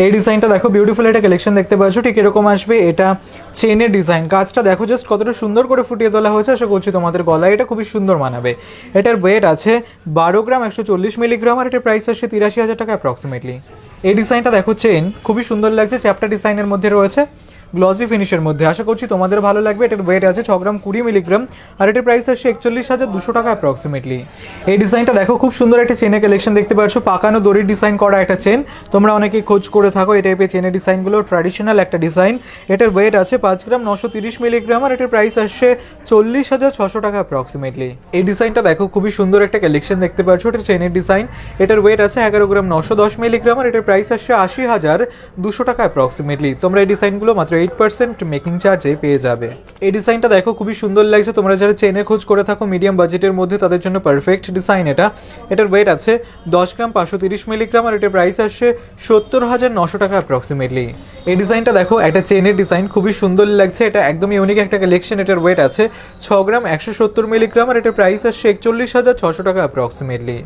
এই ডিজাইনটা দেখো, বিউটিফুল একটা কালেকশন দেখতে পাচ্ছ, ঠিক এরকম আসবে। এটা চেনের ডিজাইন, কাজটা দেখো জাস্ট কতটা সুন্দর করে ফুটিয়ে তোলা হয়েছে। আশা করছি তোমাদের গলায় এটা খুবই সুন্দর মানাবে। এটার ওয়েট আছে 12 গ্রাম 140 মিলিগ্রাম, আর এটার প্রাইস আসছে 83,000 টাকা অ্যাপ্রক্সিমেটলি। এই ডিজাইনটা দেখো, চেন খুবই সুন্দর লাগছে, চ্যাপ্টার ডিজাইনের মধ্যে রয়েছে, গ্লসি ফিনিশের মধ্যে। আশা করছি তোমাদের ভালো লাগবে। এটার ওয়েট আছে 6 গ্রাম 20 মিলিগ্রাম, আর এটার প্রাইস আসছে 41,200 টাকা অ্যাপ্রক্সিমেটলি। এই ডিজাইনটা দেখো, খুব সুন্দর একটা চেনের কালেকশন দেখতে পাচ্ছ, পাকানো দড়ির ডিজাইন করা একটা চেন। তোমরা অনেকেই খোঁজ করে থাকো এই টাইপের চেনের ডিজাইনগুলো, ট্র্যাডিশনাল একটা ডিজাইন। এটার ওয়েট আছে 5 গ্রাম 930 মিলিগ্রাম, আর এটার প্রাইস আসছে 40,600 টাকা অ্যাপ্রক্সিমেটলি। এই ডিজাইনটা দেখো, খুবই সুন্দর একটা কালেকশন দেখতে পাচ্ছ, এটা চেনের ডিজাইন। এটার ওয়েট আছে 11 গ্রাম 910 মিলিগ্রাম, আর এটার প্রাইস আসছে 80,200 টাকা অ্যাপ্রক্সিমেটলি। তোমরা এই ডিজাইনগুলো মাত্র 8% মেকিং চার্জে পেয়ে যাবে। এই ডিজাইনটা দেখো, খুবই সুন্দর লাগছে। তোমরা যারা চেনের খোঁজ করে থাকো মিডিয়াম বাজেটের মধ্যে, তাদের জন্য পারফেক্ট ডিজাইন এটা। এটার ওয়েট আছে 10 গ্রাম 530 মিলিগ্রাম, আর এটার প্রাইস আসছে 70,900 টাকা অ্যাপ্রক্সিমেটলি। এই ডিজাইনটা দেখো, একটা চেনের ডিজাইন, খুবই সুন্দর লাগছে। এটা একদমই ইউনিক একটা কালেকশন। এটার ওয়েট আছে 6 গ্রাম 170 মিলিগ্রাম, আর এটার প্রাইস আসছে 41,600 টাকা অ্যাপ্রক্সিমেটলি।